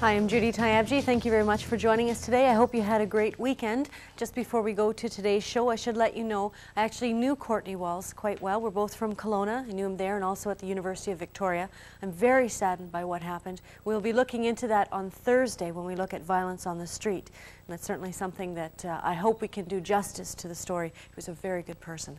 Hi, I'm Judy Tyabji. Thank you very much for joining us today. I hope you had a great weekend. Just before we go to today's show, I should let you know I actually knew Courtney Walls quite well. We're both from Kelowna. I knew him there and also at the University of Victoria. I'm very saddened by what happened. We'll be looking into that on Thursday when we look at violence on the street. And that's certainly something that I hope we can do justice to the story. He was a very good person.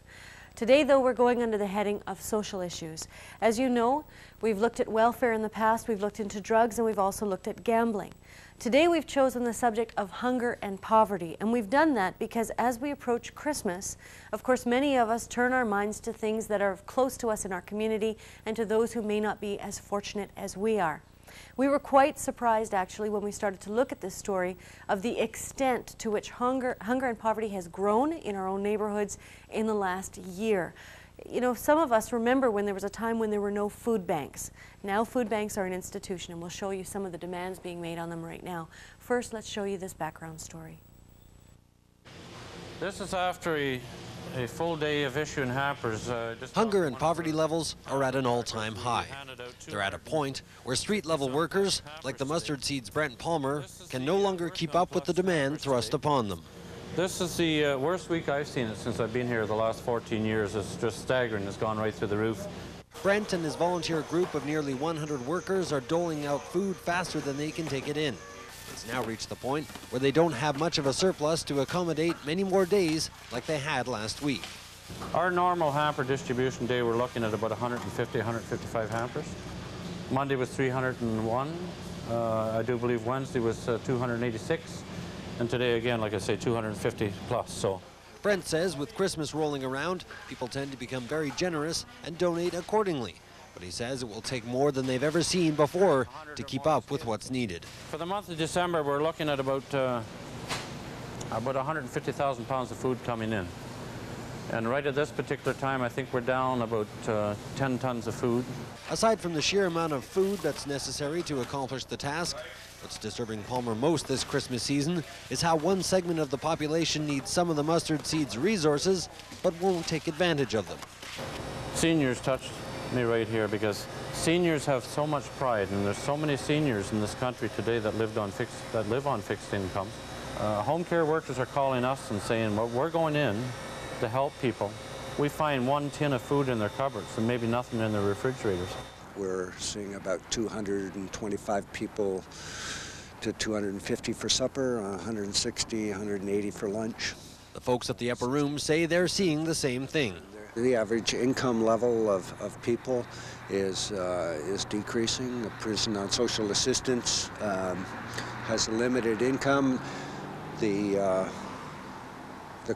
Today, though, we're going under the heading of social issues. As you know, we've looked at welfare in the past, we've looked into drugs, and we've also looked at gambling. Today, we've chosen the subject of hunger and poverty, and we've done that because as we approach Christmas, of course, many of us turn our minds to things that are close to us in our community and to those who may not be as fortunate as we are. We were quite surprised, actually, when we started to look at this story of the extent to which hunger and poverty has grown in our own neighborhoods in the last year. You know, some of us remember when there was a time when there were no food banks. Now food banks are an institution, and we'll show you some of the demands being made on them right now. First, let's show you this background story. This is after a full day of issuing hampers. Hunger and poverty levels are at an all-time high. They're at a point where street-level workers, like the Mustard Seeds' Brent Palmer, can no longer keep up with the demand thrust upon them. This is the worst week I've seen it since I've been here the last 14 years. It's just staggering. It's gone right through the roof. Brent and his volunteer group of nearly 100 workers are doling out food faster than they can take it in. It's now reached the point where they don't have much of a surplus to accommodate many more days like they had last week. Our normal hamper distribution day, we're looking at about 150, 155 hampers. Monday was 301. I do believe Wednesday was 286. And today, again, like I say, 250 plus. So Brent says with Christmas rolling around, people tend to become very generous and donate accordingly. But he says it will take more than they've ever seen before to keep up with what's needed. For the month of December, we're looking at about 150,000 pounds of food coming in. And right at this particular time, I think we're down about 10 tons of food. Aside from the sheer amount of food that's necessary to accomplish the task, what's disturbing Palmer most this Christmas season is how one segment of the population needs some of the Mustard Seeds' resources, but won't take advantage of them. Seniors touched me right here because seniors have so much pride, and there's so many seniors in this country today that live on fixed incomes. Home care workers are calling us and saying, well, we're going in to help people. We find one tin of food in their cupboards and maybe nothing in their refrigerators. We're seeing about 225 people to 250 for supper, 160, 180 for lunch. The folks at the upper room say they're seeing the same thing. The average income level of people is decreasing. The person on social assistance has a limited income. The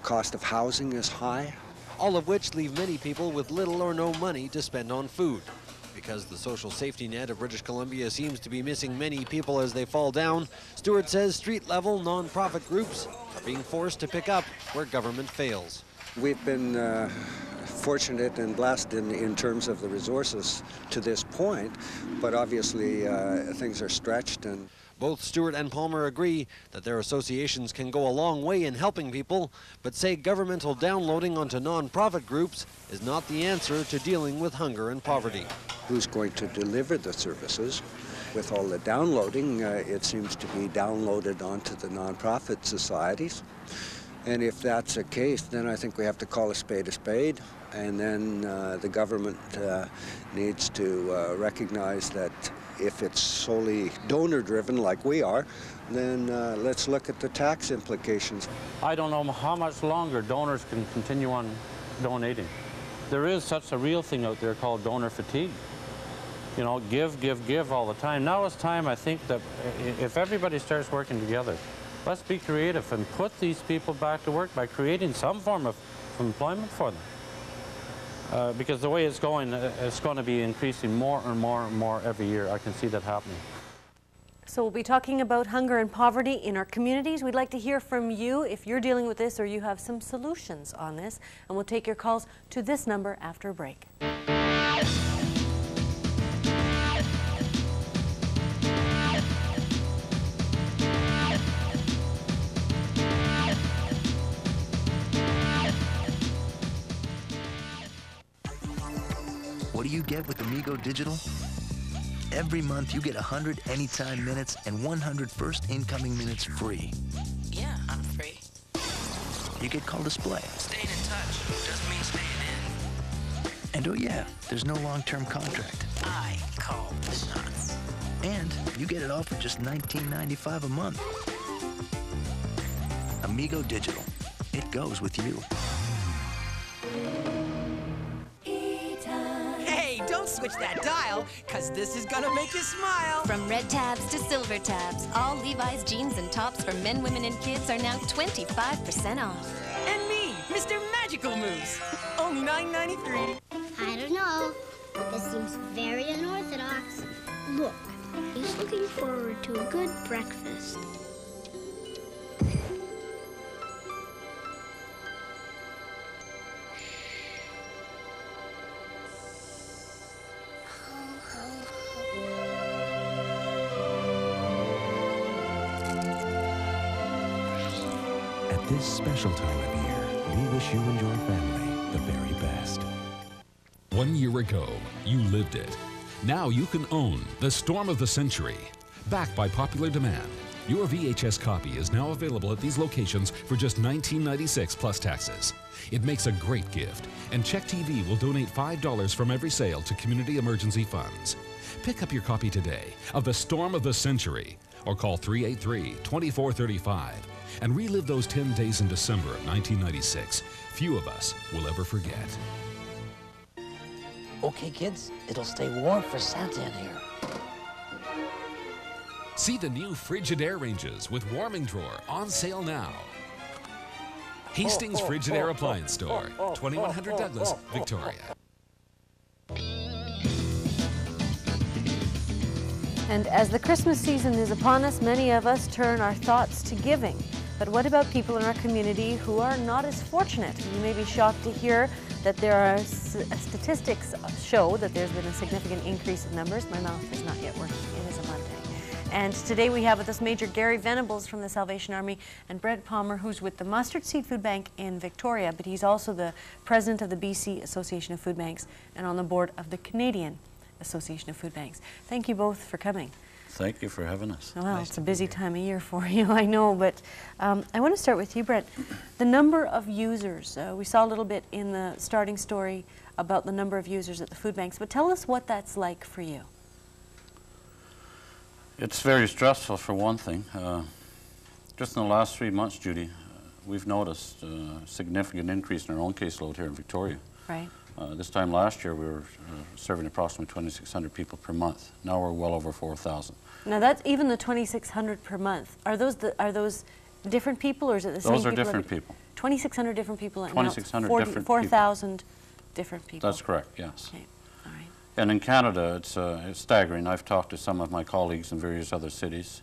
cost of housing is high. All of which leave many people with little or no money to spend on food. Because the social safety net of British Columbia seems to be missing many people as they fall down, Stewart says street-level non-profit groups are being forced to pick up where government fails. We've been fortunate and blessed in terms of the resources to this point, but obviously things are stretched. And both Stewart and Palmer agree that their associations can go a long way in helping people, but say governmental downloading onto non-profit groups is not the answer to dealing with hunger and poverty. Who's going to deliver the services? With all the downloading, it seems to be downloaded onto the non-profit societies. And if that's the case, then I think we have to call a spade, and then the government needs to recognize that if it's solely donor-driven like we are, then let's look at the tax implications. I don't know how much longer donors can continue on donating. There is such a real thing out there called donor fatigue. You know, give all the time. Now it's time, I think, that if everybody starts working together, let's be creative and put these people back to work by creating some form of employment for them. Because the way it's going to be increasing more and more and more every year. I can see that happening. So we'll be talking about hunger and poverty in our communities. We'd like to hear from you if you're dealing with this or you have some solutions on this. And we'll take your calls to this number after a break. What do you get with Amigo Digital? Every month, you get 100 anytime minutes and 100 first incoming minutes free. Yeah, I'm free. You get call display. Staying in touch doesn't mean staying in. And oh yeah, there's no long-term contract. I call the shots. And you get it all for just $19.95 a month. Amigo Digital. It goes with you. Hey, don't switch that dial, because this is gonna make you smile. From red tabs to silver tabs, all Levi's jeans and tops for men, women, and kids are now 25% off. And me, Mr. Magical Moves. Only $9.93. I don't know. This seems very unorthodox. Look, he's looking forward to a good breakfast. At this special time of year, we wish you and your family the very best. 1 year ago, you lived it. Now you can own The Storm of the Century. Backed by popular demand, your VHS copy is now available at these locations for just $19.96 plus taxes. It makes a great gift, and Czech TV will donate $5 from every sale to community emergency funds. Pick up your copy today of The Storm of the Century, or call 383-2435 and relive those 10 days in December of 1996. Few of us will ever forget. Okay, kids, it'll stay warm for Santa in here. See the new Frigidaire ranges with warming drawer on sale now. Hastings Frigidaire Appliance Store, 2100 Douglas, Victoria. And as the Christmas season is upon us, many of us turn our thoughts to giving. But what about people in our community who are not as fortunate? You may be shocked to hear that there are statistics show that there's been a significant increase in numbers. My mouth is not yet working. It is a Monday. And today we have with us Major Gary Venables from the Salvation Army and Brett Palmer, who's with the Mustard Seed Food Bank in Victoria, but he's also the president of the BC Association of Food Banks and on the board of the Canadian Association of Food Banks. Thank you both for coming. Thank you for having us. Well, nice, it's a busy time of year for you, I know, but I want to start with you, Brett. The number of users, we saw a little bit in the starting story about the number of users at the food banks, but tell us what that's like for you. It's very stressful for one thing. Just in the last 3 months, Judy, we've noticed a significant increase in our own caseload here in Victoria. Right. This time last year, we were serving approximately 2,600 people per month. Now we're well over 4,000. Now that's even the 2,600 per month. Are those different people, or is it the same people? Those are different people. 2,600 different people. 2,600 different people. 4,000 different people. That's correct. Yes. Okay. All right. And in Canada, it's staggering. I've talked to some of my colleagues in various other cities.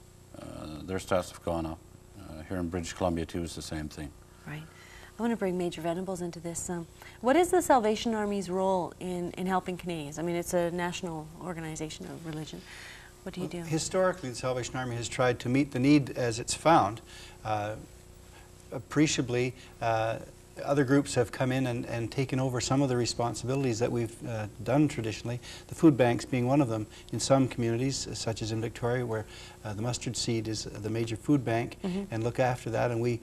Their stats have gone up. Here in British Columbia, too, it's the same thing. Right. I want to bring Major Venables into this. What is the Salvation Army's role in helping Canadians? I mean, it's a national organization of religion. What do you do? Historically, the Salvation Army has tried to meet the need as it's found. Appreciably, other groups have come in and taken over some of the responsibilities that we've done traditionally, the food banks being one of them in some communities, such as in Victoria, where the Mustard Seed is the major food bank, and look after that, and we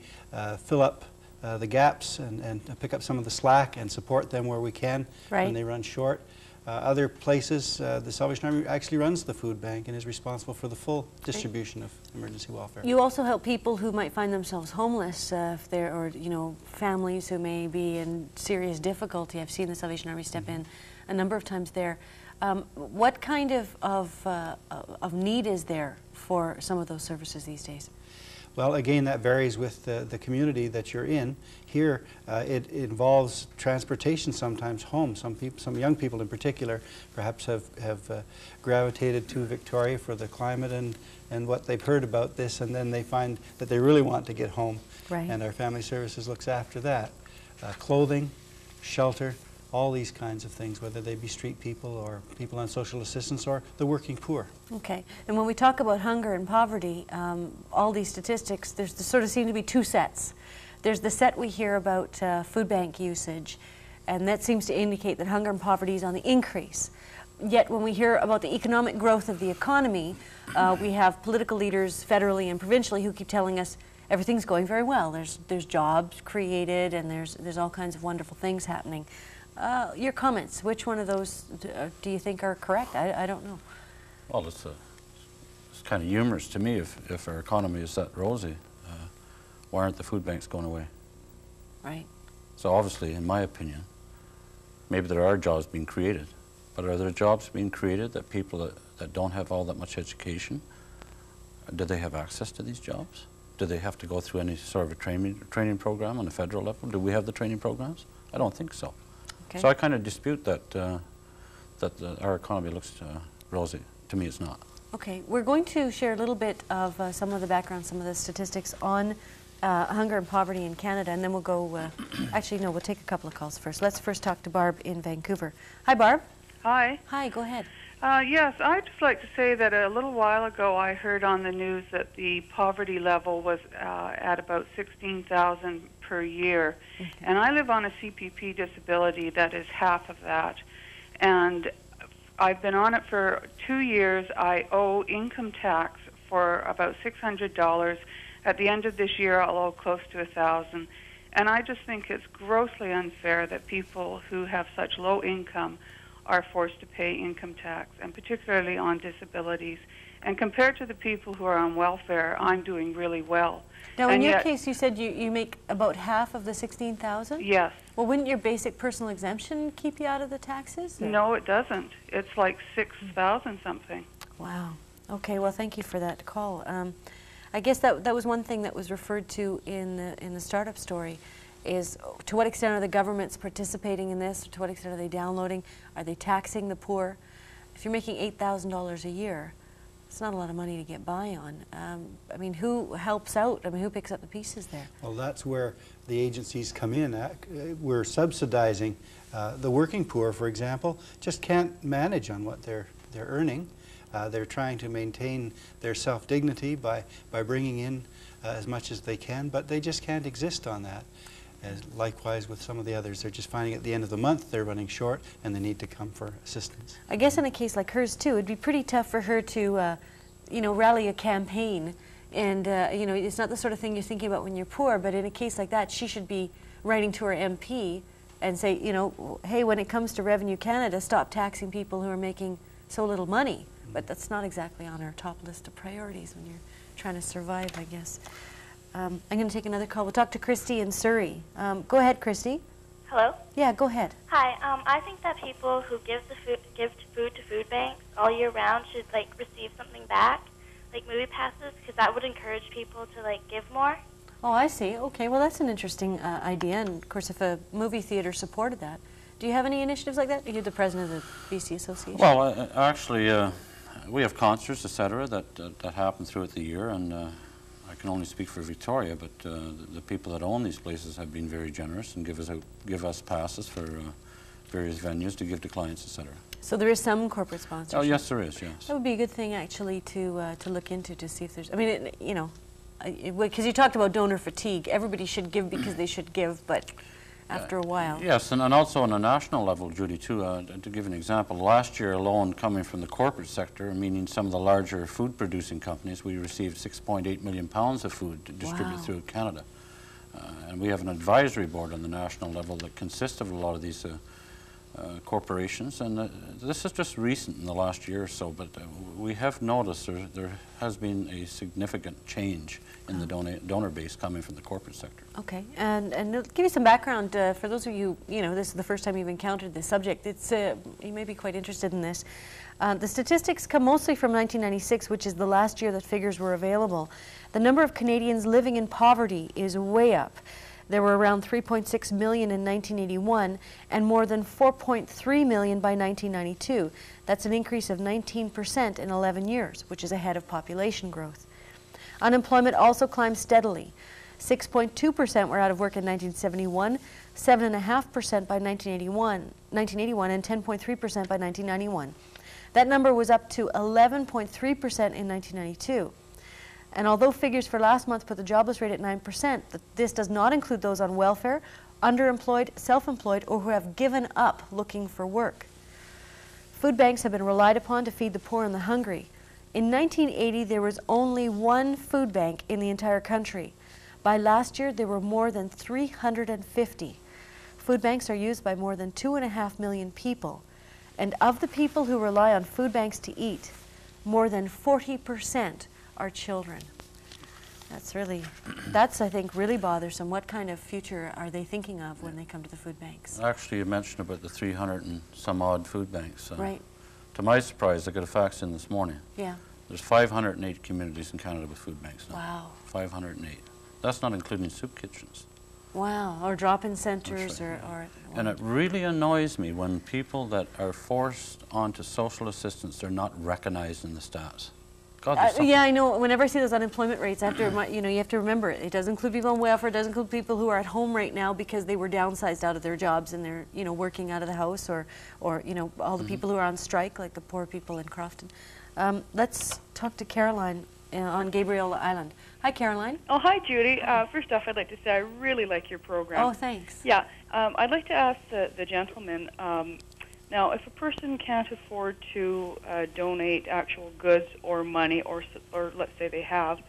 fill up the gaps and pick up some of the slack and support them where we can when they run short. Other places, the Salvation Army actually runs the food bank and is responsible for the full distribution of emergency welfare. You also help people who might find themselves homeless, if they're, or families who may be in serious difficulty. I've seen the Salvation Army step in a number of times there. What kind of need is there for some of those services these days? Well, again, that varies with the community that you're in. Here, it involves transportation sometimes home. Some young people in particular, perhaps have gravitated to Victoria for the climate and what they've heard about this, and then they find that they really want to get home. Right. And our family services looks after that. Clothing, shelter, all these kinds of things, whether they be street people or people on social assistance or the working poor. Okay, and when we talk about hunger and poverty, all these statistics, there sort of seem to be two sets. There's the set we hear about food bank usage, and that seems to indicate that hunger and poverty is on the increase. yet when we hear about the economic growth of the economy, we have political leaders federally and provincially who keep telling us everything's going very well. There's jobs created and there's all kinds of wonderful things happening. Your comments, which one of those do you think are correct? I don't know. Well, it's kind of humorous to me if our economy is that rosy. Why aren't the food banks going away? Right. So obviously, in my opinion, maybe there are jobs being created, but are there jobs being created that people that don't have all that much education, do they have access to these jobs? Do they have to go through any sort of a training program on a federal level? Do we have the training programs? I don't think so. Okay. So I kind of dispute that our economy looks rosy. To me, it's not. Okay, we're going to share a little bit of some of the background, some of the statistics on hunger and poverty in Canada, and then we'll go, actually no, we'll take a couple of calls first. Let's first talk to Barb in Vancouver. Hi, Barb. Hi. Hi, go ahead. Yes, I'd just like to say that a little while ago I heard on the news that the poverty level was at about $16,000 per year. Mm-hmm. And I live on a CPP disability that is half of that. And I've been on it for 2 years. I owe income tax for about $600. At the end of this year, I'll owe close to $1,000. And I just think it's grossly unfair that people who have such low income are forced to pay income tax, and particularly on disabilities. And compared to the people who are on welfare, I'm doing really well. Now, in your case, you said you make about half of the $16,000? Yes. Well, wouldn't your basic personal exemption keep you out of the taxes? Or? No, it doesn't. It's like $6,000 something. Wow. Okay, well, thank you for that call. I guess that was one thing that was referred to in the startup story, is to what extent are the governments participating in this? To what extent are they downloading? Are they taxing the poor? If you're making $8,000 a year, it's not a lot of money to get by on. I mean, who helps out? I mean, who picks up the pieces there? Well, that's where the agencies come in. We're subsidizing the working poor, for example, just can't manage on what they're earning. They're trying to maintain their self-dignity by bringing in as much as they can, but they just can't exist on that. Likewise with some of the others, they're just finding at the end of the month they're running short and they need to come for assistance. I guess in a case like hers too, it'd be pretty tough for her to, you know, rally a campaign. And, you know, it's not the sort of thing you're thinking about when you're poor, but in a case like that, she should be writing to her MP and say, you know, hey, when it comes to Revenue Canada, stop taxing people who are making so little money. But that's not exactly on our top list of priorities when you're trying to survive, I guess. I'm going to take another call. We'll talk to Christy in Surrey. Go ahead, Christy. Hello? Yeah, go ahead. Hi. I think that people who give food to food banks all year round should, like, receive something back, like movie passes, because that would encourage people to, like, give more. Oh, I see. Okay, well, that's an interesting idea. And, of course, if a movie theater supported that. Do you have any initiatives like that? You're the president of the BC Association. Well, actually, we have concerts, etc., that happen throughout the year, and I can only speak for Victoria, but the people that own these places have been very generous and give us passes for various venues to give to clients, etc. So there is some corporate sponsorship? Oh, yes, there is, yes. That would be a good thing, actually, to look into, to see if there's, I mean, you know, because you talked about donor fatigue. Everybody should give because they should give, but after a while. Yes, and also on a national level, Judy, too, to give an example, last year alone, coming from the corporate sector, meaning some of the larger food-producing companies, we received 6.8 million pounds of food to distribute through Canada. And we have an advisory board on the national level that consists of a lot of these corporations, and this is just recent in the last year or so, but we have noticed there has been a significant change in the donor base coming from the corporate sector. Okay, and to give you some background, for those of you, you know, this is the first time you've encountered this subject, it's, you may be quite interested in this. The statistics come mostly from 1996, which is the last year that figures were available. The number of Canadians living in poverty is way up. There were around 3.6 million in 1981 and more than 4.3 million by 1992. That's an increase of 19% in 11 years, which is ahead of population growth. Unemployment also climbed steadily. 6.2% were out of work in 1971, 7.5% by 1981, and 10.3% by 1991. That number was up to 11.3% in 1992. And although figures for last month put the jobless rate at 9%, this does not include those on welfare, underemployed, self-employed, or who have given up looking for work. Food banks have been relied upon to feed the poor and the hungry. In 1980, there was only one food bank in the entire country. By last year, there were more than 350. Food banks are used by more than 2.5 million people. And of the people who rely on food banks to eat, more than 40% are children. That's I think really bothersome. What kind of future are they thinking of when they come to the food banks? Actually, you mentioned about the 300 and some odd food banks. Right. To my surprise, I got a fax in this morning. Yeah. There's 508 communities in Canada with food banks now. Wow. 508. That's not including soup kitchens. Wow, or drop-in centers or And it really annoys me when people that are forced onto social assistance, they're not recognized in the stats. God, yeah, I know. Whenever I see those unemployment rates, I have to remind, you have to remember it. It does include people on welfare. It does include people who are at home right now because they were downsized out of their jobs and they're, working out of the house, or all the people who are on strike, like the poor people in Crofton. Let's talk to Caroline on Gabriel Island. Hi, Caroline. Oh, hi, Judy. First off, I'd like to say I really like your program. Oh, thanks. Yeah. I'd like to ask the gentleman, now, if a person can't afford to donate actual goods or money, or let's say they have,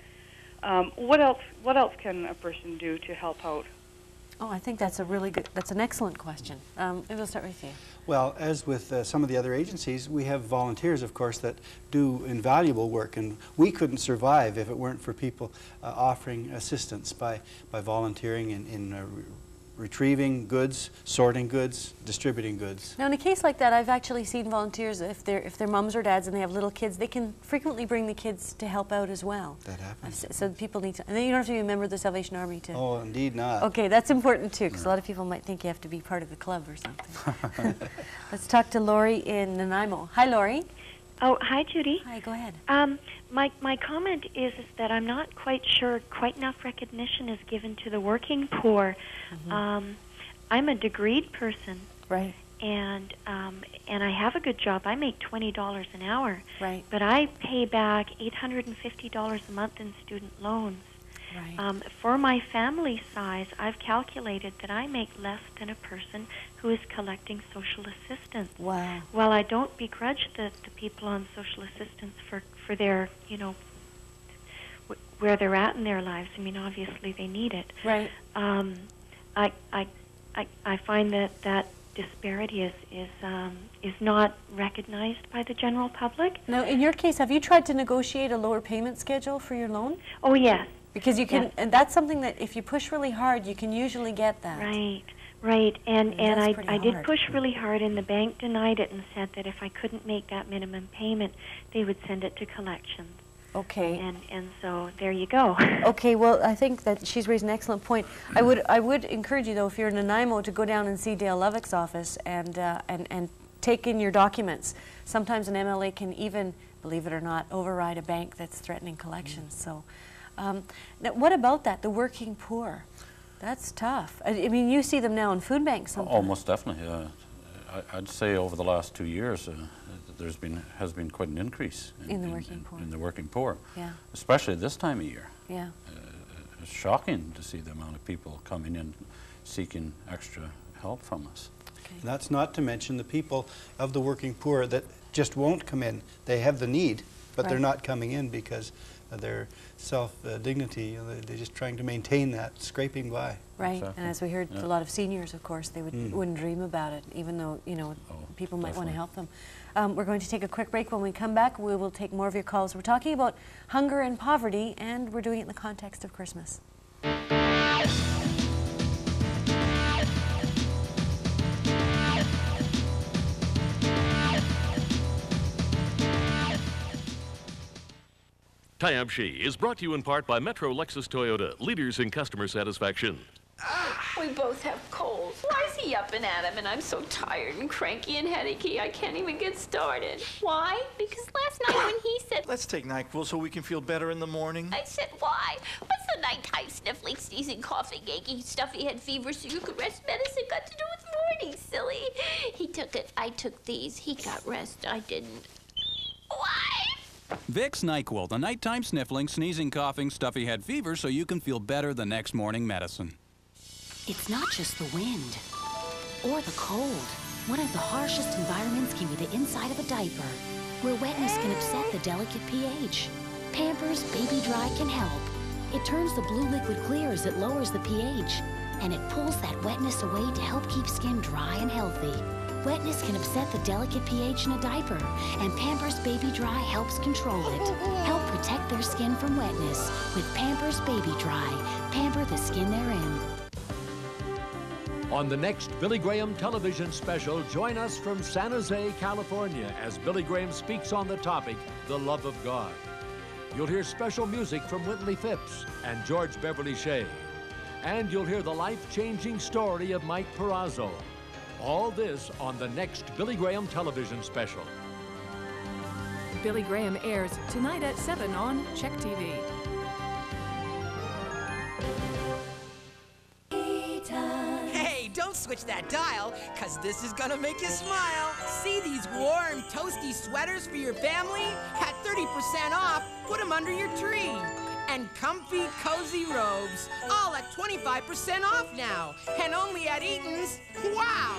what else can a person do to help out? Oh, I think that's an excellent question. Maybe we'll start with you. Well, as with some of the other agencies, we have volunteers, of course, that do invaluable work, and we couldn't survive if it weren't for people offering assistance by volunteering in retrieving goods, sorting goods, distributing goods. Now, in a case like that, I've actually seen volunteers, if they're mums or dads and they have little kids, they can frequently bring the kids to help out as well. That happens. So people need to, and then you don't have to be a member of the Salvation Army to. Oh, indeed not. Okay, that's important too, because a lot of people might think you have to be part of the club or something. Let's talk to Lori in Nanaimo. Hi, Lori. Oh, hi, Judy. Hi, go ahead. My comment is that I'm not quite sure quite enough recognition is given to the working poor. Mm-hmm. I'm a degreed person. Right. And I have a good job. I make $20 an hour. Right. But I pay back $850 a month in student loans. Right. For my family size, I've calculated that I make less than a person who is collecting social assistance. Wow. While I don't begrudge the people on social assistance for their, where they're at in their lives. I mean, obviously they need it. Right. I find that disparity is not recognized by the general public. Now, in your case, have you tried to negotiate a lower payment schedule for your loan? Oh, yes. Because you can, and that's something that if you push really hard, you can usually get that. Right. And I did hard. push really hard, and the bank denied it and said that if I couldn't make that minimum payment, they would send it to collections. Okay. And so there you go. Okay, well, I think that she's raised an excellent point. I would encourage you, though, if you're in Nanaimo, to go down and see Dale Lovick's office and take in your documents. Sometimes an MLA can even, believe it or not, override a bank that's threatening collections. So, now, what about that, the working poor? That's tough. I mean, you see them now in food banks sometimes. Almost definitely. I'd say over the last 2 years, has been quite an increase in the working poor. In the working poor. Yeah. Especially this time of year. Yeah. It's shocking to see the amount of people coming in seeking extra help from us. Okay. And that's not to mention the people of the working poor that just won't come in. They have the need, but they're not coming in because of their self-dignity. They're just trying to maintain that, scraping by. Right, Exactly. and as we heard, a lot of seniors, of course, they wouldn't dream about it, even though, people might want to help them. We're going to take a quick break. When we come back, we will take more of your calls. We're talking about hunger and poverty, and we're doing it in the context of Christmas. Tyabji is brought to you in part by Metro Lexus Toyota, leaders in customer satisfaction. We both have colds. Why is he up and at him? And I'm so tired and cranky and headachy, I can't even get started. Why? Because last night when he said... Let's take NyQuil so we can feel better in the morning. I said, why? What's the nighttime sniffling, sneezing, coughing, achy, stuffy head fever so you could rest medicine got to do with morning, silly? He took it. I took these. He got rest. I didn't. Why? Vicks NyQuil, the nighttime sniffling, sneezing, coughing, stuffy head fever so you can feel better the next morning medicine. It's not just the wind or the cold. One of the harshest environments can be the inside of a diaper, where wetness can upset the delicate pH. Pampers Baby Dry can help. It turns the blue liquid clear as it lowers the pH, and it pulls that wetness away to help keep skin dry and healthy. Wetness can upset the delicate pH in a diaper, and Pampers Baby Dry helps control it. Help protect their skin from wetness with Pampers Baby Dry. Pamper the skin they're in. On the next Billy Graham television special, join us from San Jose, California, as Billy Graham speaks on the topic, the love of God. You'll hear special music from Whitley Phipps and George Beverly Shea. And you'll hear the life-changing story of Mike Perazzo. All this on the next Billy Graham television special. Billy Graham airs tonight at 7 on Check TV. Hey, don't switch that dial, because this is gonna make you smile. See these warm, toasty sweaters for your family? At 30% off, put them under your tree. And comfy, cozy robes, all at 25% off now. And only at Eaton's. Wow!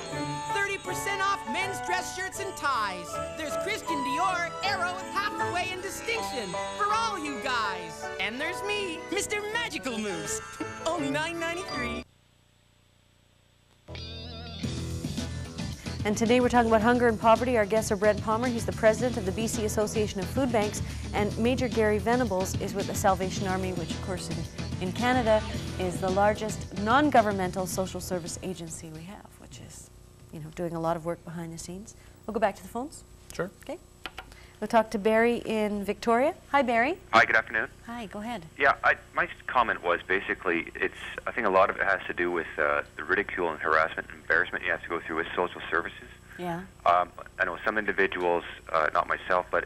30% off men's dress shirts and ties. There's Christian Dior, Arrow, Hathaway, and Distinction for all you guys. And there's me, Mr. Magical Moose. Only $9.93. And today we're talking about hunger and poverty. Our guests are Brent Palmer. He's the president of the BC Association of Food Banks. And Major Gary Venables is with the Salvation Army, which of course in Canada is the largest non-governmental social service agency we have, which is, you know, doing a lot of work behind the scenes. We'll go back to the phones. Sure. Okay. We'll talk to Barry in Victoria. Hi, Barry. Hi, good afternoon. Hi, go ahead. Yeah, my comment was basically, I think a lot of it has to do with the ridicule and harassment and embarrassment you have to go through with social services. Yeah. I know some individuals, not myself, but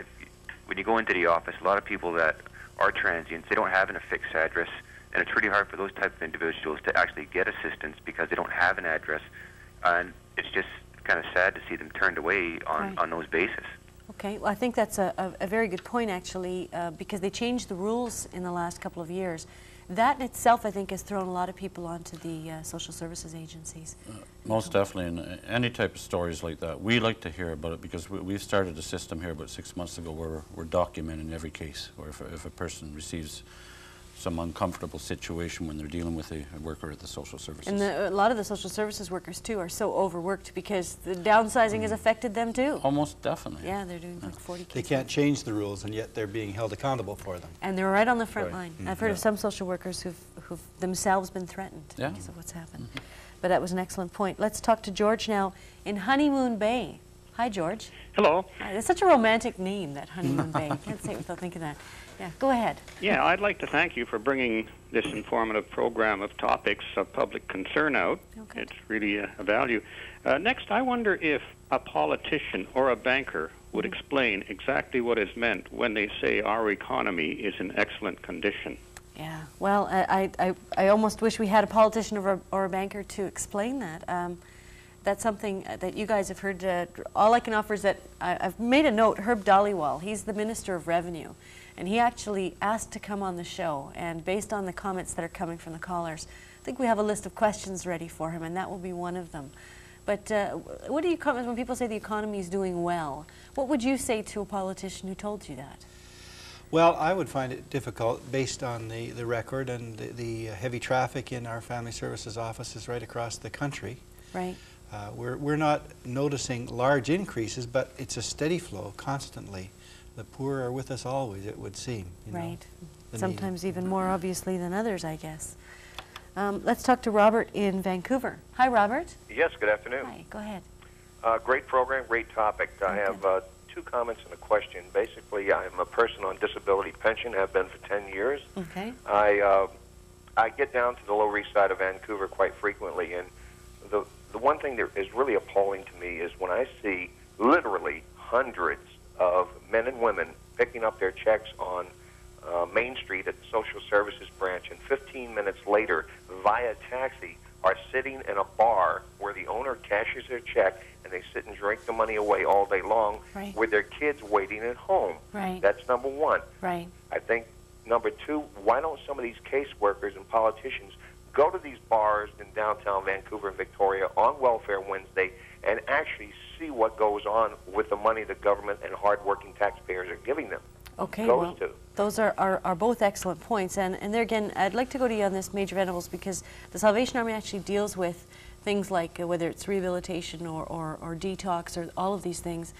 when you go into the office, a lot of people that are transients, they don't have a fixed address, and it's really hard for those type of individuals to actually get assistance because they don't have an address, and it's just kind of sad to see them turned away on those bases. Okay, well, I think that's a very good point, actually, because they changed the rules in the last couple of years. That in itself, I think, has thrown a lot of people onto the social services agencies. Most definitely, and any type of stories like that, we like to hear about it because we've started a system here about 6 months ago where we're documenting every case, or if a person receives some uncomfortable situation when they're dealing with a worker at the social services. And a lot of the social services workers, too, are so overworked because the downsizing has affected them, too. Almost definitely. Yeah, they're doing like 40 cases. They can't change the rules, and yet they're being held accountable for them. And they're right on the front line. Mm-hmm. I've heard of some social workers who've themselves been threatened because of what's happened. But that was an excellent point. Let's talk to George now in Honeymoon Bay. Hi, George. Hello. Hi, that's such a romantic name, that Honeymoon Bay. I can't say it without thinking that. Yeah, go ahead. Yeah, I'd like to thank you for bringing this informative program of topics of public concern out. Okay. It's really a value. Next, I wonder if a politician or a banker would explain exactly what is meant when they say our economy is in excellent condition. Yeah, well, I almost wish we had a politician or a banker to explain that. That's something that you guys have heard. All I can offer is that I've made a note. Herb Dhaliwal, he's the Minister of Revenue, and he actually asked to come on the show. And based on the comments that are coming from the callers, I think we have a list of questions ready for him, and that will be one of them. But what do you comment when people say the economy is doing well? What would you say to a politician who told you that? Well, I would find it difficult based on the record and the heavy traffic in our family services offices right across the country. Right. We're not noticing large increases, but it's a steady flow constantly. The poor are with us always, it would seem. Right. Sometimes even more obviously than others, I guess. Let's talk to Robert in Vancouver. Hi, Robert. Yes, good afternoon. Hi, go ahead. Great program, great topic. I have two comments and a question. Basically, I'm a person on disability pension, have been for 10 years. Okay. I get down to the Lower East Side of Vancouver quite frequently, and the one thing that is really appalling to me is when I see literally hundreds of men and women picking up their checks on Main Street at the Social Services branch, and 15 minutes later, via taxi, are sitting in a bar where the owner cashes their check and they sit and drink the money away all day long with their kids waiting at home. Right. That's number one. Right. I think number two, why don't some of these caseworkers and politicians go to these bars in downtown Vancouver and Victoria on Welfare Wednesday and actually see what goes on with the money the government and hardworking taxpayers are giving them. Okay, well, those are both excellent points. And there again, I'd like to go to you on this, Major Venables, because the Salvation Army actually deals with things like whether it's rehabilitation or detox or all of these things.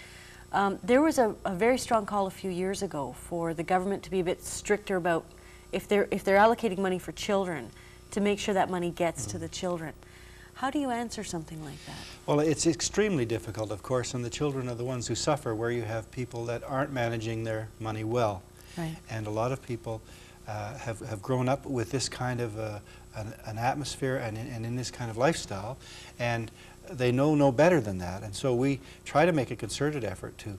There was a very strong call a few years ago for the government to be a bit stricter about if they're allocating money for children, to make sure that money gets to the children. How do you answer something like that? Well, it's extremely difficult, of course, and the children are the ones who suffer, where you have people that aren't managing their money well. Right. And a lot of people have grown up with this kind of an atmosphere and in this kind of lifestyle, and they know no better than that. And so we try to make a concerted effort to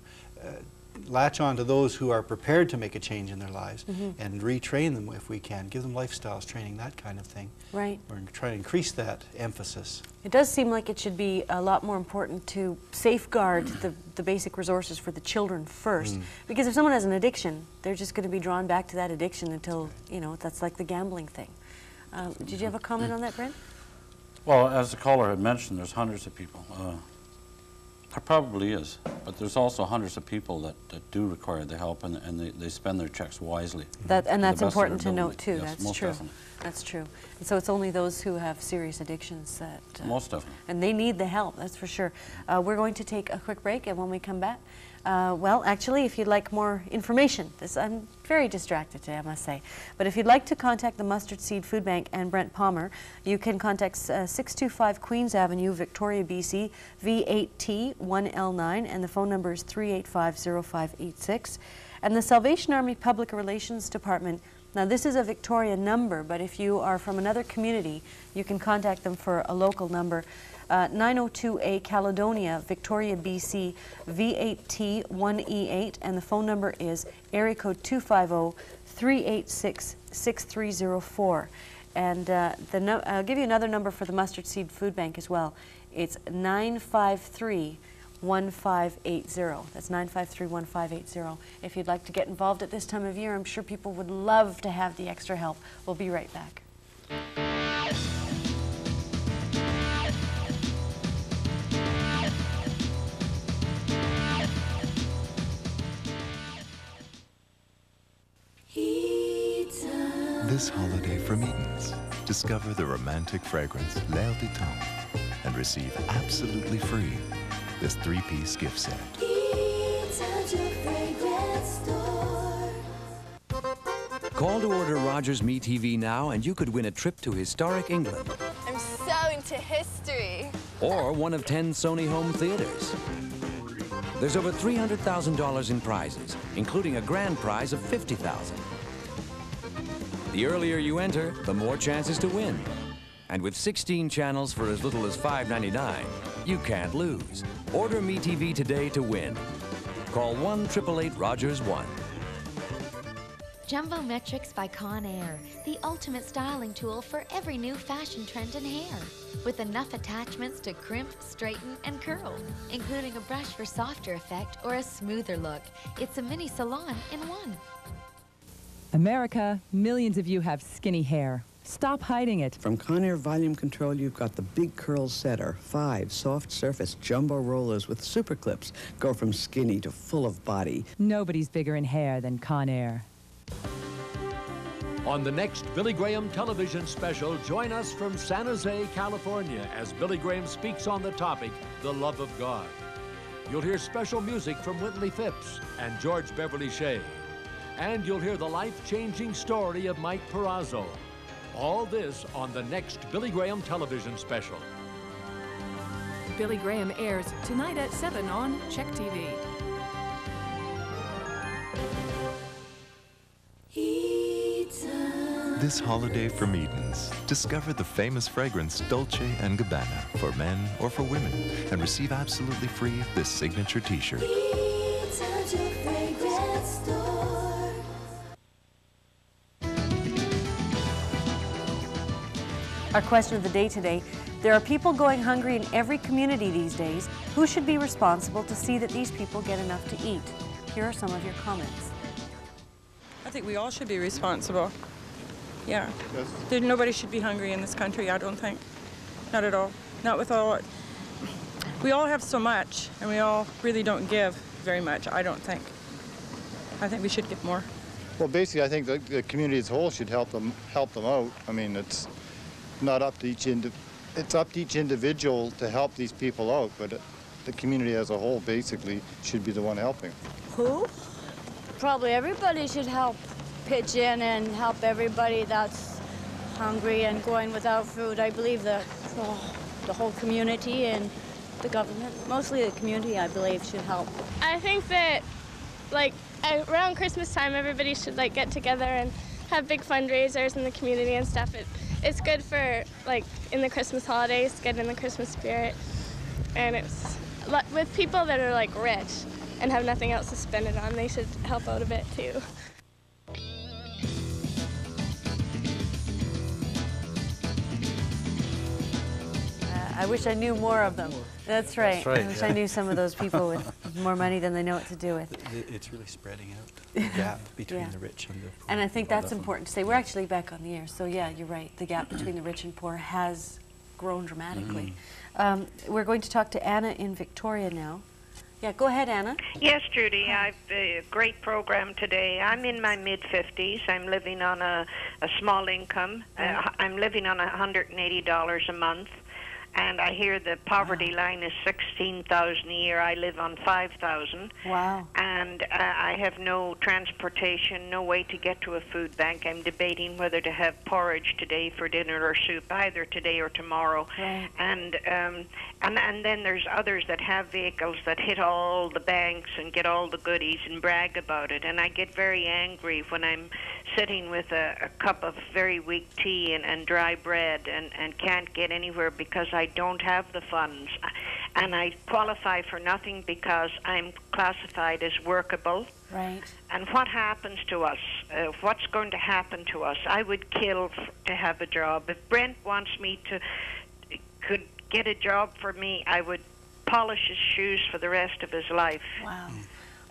latch on to those who are prepared to make a change in their lives and retrain them if we can, give them lifestyles training, that kind of thing. Right. We're trying to increase that emphasis. It does seem like it should be a lot more important to safeguard the basic resources for the children first. Because if someone has an addiction, they're just going to be drawn back to that addiction until, you know, that's like the gambling thing. Did you have a comment on that, Brent? Well, as the caller had mentioned, there's hundreds of people. There probably is, but there's also hundreds of people that do require the help, and they spend their checks wisely. And that's important to note too. Yes, that's true. Definitely. That's true. And so it's only those who have serious addictions that... most definitely. And they need the help, that's for sure. We're going to take a quick break, and when we come back, well, actually, if you'd like more information, I'm very distracted today, I must say. But if you'd like to contact the Mustard Seed Food Bank and Brent Palmer, you can contact 625 Queens Avenue, Victoria, BC, V8T1L9, and the phone number is 385-0586. And the Salvation Army Public Relations Department, now this is a Victoria number, but if you are from another community, you can contact them for a local number. 902A Caledonia, Victoria, BC, V8T1E8, and the phone number is area code 250-386-6304. And I'll give you another number for the Mustard Seed Food Bank as well. It's 953-1580. That's 953-1580. If you'd like to get involved at this time of year, I'm sure people would love to have the extra help. We'll be right back. This holiday from Eden's, discover the romantic fragrance L'air du Temps and receive absolutely free this 3-piece gift set. Call to order Rogers Me TV now and you could win a trip to historic England. I'm so into history. Or one of 10 Sony home theaters. There's over $300,000 in prizes, including a grand prize of $50,000. The earlier you enter, the more chances to win. And with 16 channels for as little as $5.99, you can't lose. Order Me TV today to win. Call 1-888-ROGERS-1. Jumbo Metrics by Conair, the ultimate styling tool for every new fashion trend in hair. With enough attachments to crimp, straighten, and curl, including a brush for softer effect or a smoother look. It's a mini salon in one. America, millions of you have skinny hair. Stop hiding it. From Conair Volume Control, you've got the Big Curl Setter. 5 soft surface jumbo rollers with super clips go from skinny to full of body. Nobody's bigger in hair than Conair. On the next Billy Graham television special, join us from San Jose, California, as Billy Graham speaks on the topic, the love of God. You'll hear special music from Whitley Phipps and George Beverly Shea. And you'll hear the life-changing story of Mike Perazzo. All this on the next Billy Graham television special. Billy Graham airs tonight at 7 on Check TV. This holiday from Eden's, discover the famous fragrance Dolce & Gabbana for men or for women and receive absolutely free this signature t-shirt. Our question of the day today, there are people going hungry in every community these days. Who should be responsible to see that these people get enough to eat? Here are some of your comments. I think we all should be responsible. Yeah. Nobody should be hungry in this country, I don't think. Not at all. Not with all... We all have so much, and we all really don't give very much, I don't think. I think we should give more. Well, basically, I think the community as a whole should help them out. I mean, it's not up to it's up to each individual to help these people out, but the community as a whole basically should be the one helping. Who? Probably everybody should help pitch in and help everybody that's hungry and going without food. I believe that the whole community and the government, mostly the community, I believe, should help. I think that, like, around Christmas time, everybody should, like, get together and have big fundraisers in the community and stuff. It's good for, like, in the Christmas holidays, get in the Christmas spirit. And it's, with people that are, like, rich and have nothing else to spend it on, they should help out a bit, too. I wish I knew more of them. That's right. That's right, I wish yeah. I knew some of those people with more money than they know what to do with. It's really spreading out the gap between Yeah. the rich and the poor. And I think that's important to say. We're actually back on the air, so yeah, you're right. The gap between the rich and poor has grown dramatically. We're going to talk to Anna in Victoria now. Yeah, go ahead, Anna. Yes, Judy, I've a great program today. I'm in my mid-50s. I'm living on a small income. I'm living on $180 a month. And I hear the poverty line is $16,000 a year. I live on $5,000. Wow. And I have no transportation, no way to get to a food bank. I'm debating whether to have porridge today for dinner or soup, either today or tomorrow. Right. And then there's others that have vehicles that hit all the banks and get all the goodies and brag about it. And I get very angry when I'm sitting with a cup of very weak tea and dry bread and can't get anywhere because I don't have the funds. And I qualify for nothing because I'm classified as workable. Right. And what happens to us? What's going to happen to us? I would kill to have a job. If Brent wants me could get a job for me, I would polish his shoes for the rest of his life. Wow.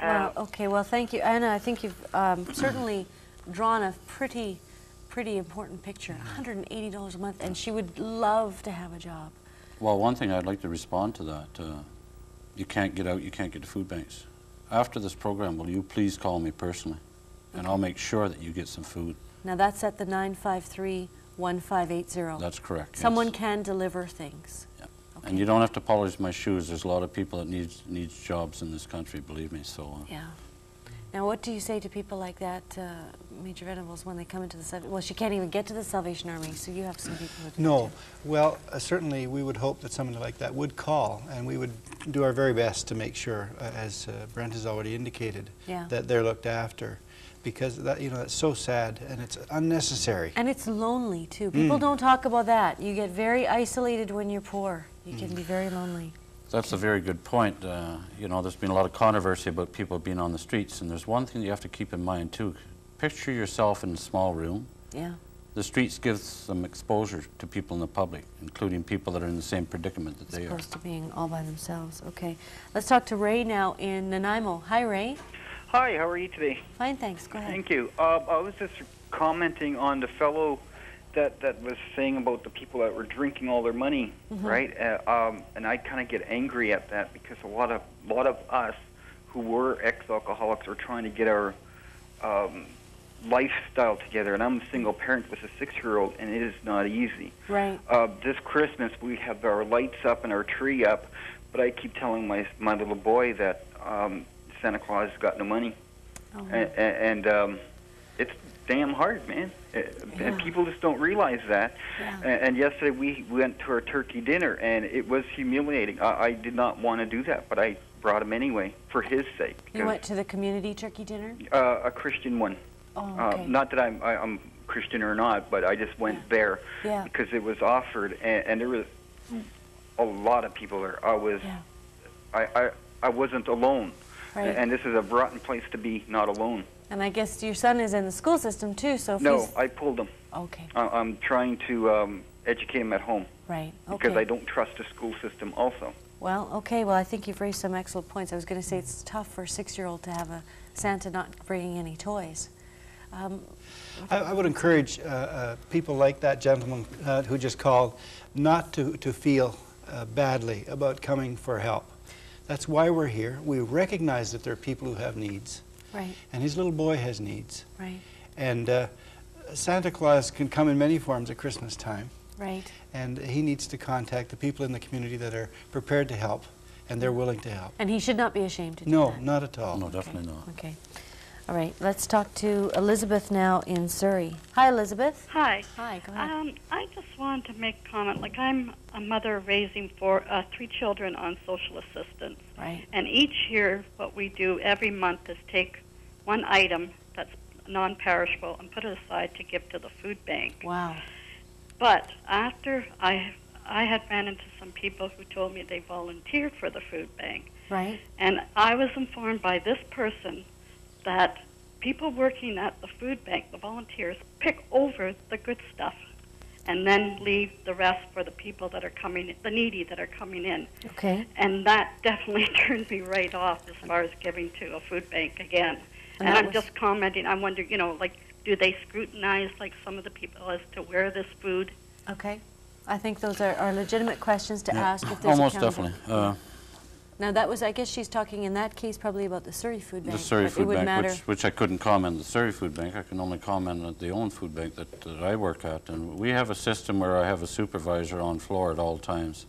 Well, okay, well, thank you. Anna, I think you've certainly drawn a pretty important picture. $180 a month, and she would love to have a job. Well, one thing I'd like to respond to that, you can't get out, you can't get to food banks. After this program, will you please call me personally, and I'll make sure that you get some food. Now that's at the 953-1580. That's correct, Someone can deliver things. Yeah. Okay. And you don't have to polish my shoes. There's a lot of people that needs jobs in this country, believe me, so. Yeah. Now, what do you say to people like that, Major Venables, when they come into the well, she can't even get to the Salvation Army, so you have some people who do. No. Well, certainly we would hope that somebody like that would call, and we would do our very best to make sure, as Brent has already indicated, that they're looked after, because that, you know, that's so sad and it's unnecessary. And it's lonely too. People don't talk about that. You get very isolated when you're poor. You can be very lonely. That's a very good point. You know, there's been a lot of controversy about people being on the streets, and there's one thing you have to keep in mind too. Picture yourself in a small room. Yeah. The streets give some exposure to people in the public, including people that are in the same predicament that they are. As opposed to being all by themselves. Okay. Let's talk to Ray now in Nanaimo. Hi, Ray. Hi, how are you today? Fine, thanks. Go ahead. Thank you. I was just commenting on the fellow that was saying about the people that were drinking all their money, right? And I kind of get angry at that because a lot of us who were ex-alcoholics are trying to get our lifestyle together. And I'm a single parent with a 6-year-old, and it is not easy. Right. This Christmas we have our lights up and our tree up, but I keep telling my little boy that Santa Claus has got no money, and it's damn hard, man. And people just don't realize that. And yesterday we went to our turkey dinner, and it was humiliating. I did not want to do that, but I brought him anyway for his sake. You went to the community turkey dinner? A Christian one. Oh, okay. Not that I'm Christian or not, but I just went there because it was offered, and there was a lot of people there. I wasn't alone. Right. And this is a rotten place to be not alone. And I guess your son is in the school system too, so if No, I pulled him. Okay. I'm trying to educate him at home. Right, okay. Because I don't trust the school system also. Well, okay, well, I think you've raised some excellent points. I was going to say it's tough for a 6-year-old to have a Santa not bringing any toys. I would encourage people like that gentleman who just called not to feel badly about coming for help. That's why we're here. We recognize that there are people who have needs. Right. And his little boy has needs. Right. And Santa Claus can come in many forms at Christmas time. Right. And he needs to contact the people in the community that are prepared to help, and they're willing to help. And he should not be ashamed to do No, that. not at all. No, definitely not. Okay. All right, let's talk to Elizabeth now in Surrey. Hi, Elizabeth. Hi. Hi, go ahead. I just wanted to make a comment. Like, I'm a mother raising 3 children on social assistance. Right. And each year, what we do every month is take one item that's non-perishable and put it aside to give to the food bank. Wow. But after I had ran into some people who told me they volunteered for the food bank. Right. And I was informed by this person that people working at the food bank, the volunteers, pick over the good stuff and then leave the rest for the people that are coming, the needy that are coming in. Okay. And that definitely turned me right off as far as giving to a food bank again. And And that I'm just commenting, I wonder, you know, like, do they scrutinize, like, some of the people as to where this food? Okay. I think those are legitimate questions to ask if there's Almost accountability. definitely. Now, that was, I guess she's talking in that case probably about the Surrey Food Bank. The Surrey but it Food would Bank, matter. which I couldn't comment on the Surrey Food Bank. I can only comment on the own food bank that I work at. And we have a system where I have a supervisor on floor at all times.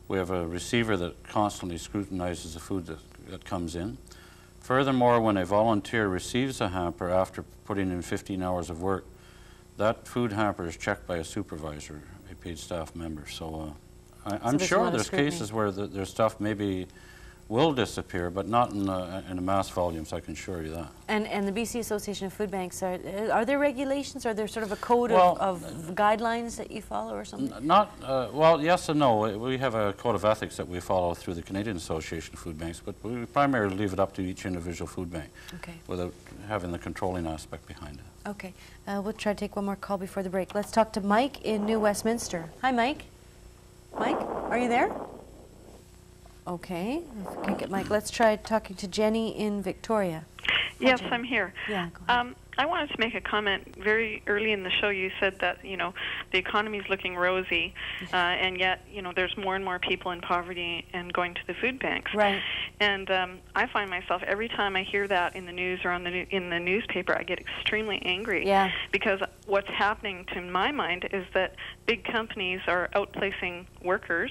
We have a receiver that constantly scrutinizes the food that comes in. Furthermore, when a volunteer receives a hamper after putting in 15 hours of work, that food hamper is checked by a supervisor, a paid staff member. So I'm sure there's cases where their stuff maybe will disappear, but not in a mass volumes, I can assure you that. And the BC Association of Food Banks, are there regulations? Are there sort of a code of guidelines that you follow or something? Well, yes and no. We have a code of ethics that we follow through the Canadian Association of Food Banks, but we primarily leave it up to each individual food bank without having the controlling aspect behind it. Okay. We'll try to take one more call before the break. Let's talk to Mike in New Westminster. Hi, Mike. Mike, are you there? Okay, if we can't get Mike, let's try talking to Jenny in Victoria. Yes, I'm here. Yeah, go ahead. I wanted to make a comment. Very early in the show, you said that, you know, the economy is looking rosy, and yet, you know, there's more and more people in poverty and going to the food banks. Right. And I find myself, every time I hear that in the news or in the newspaper, I get extremely angry. Yeah. Because what's happening, to my mind, is that big companies are outplacing workers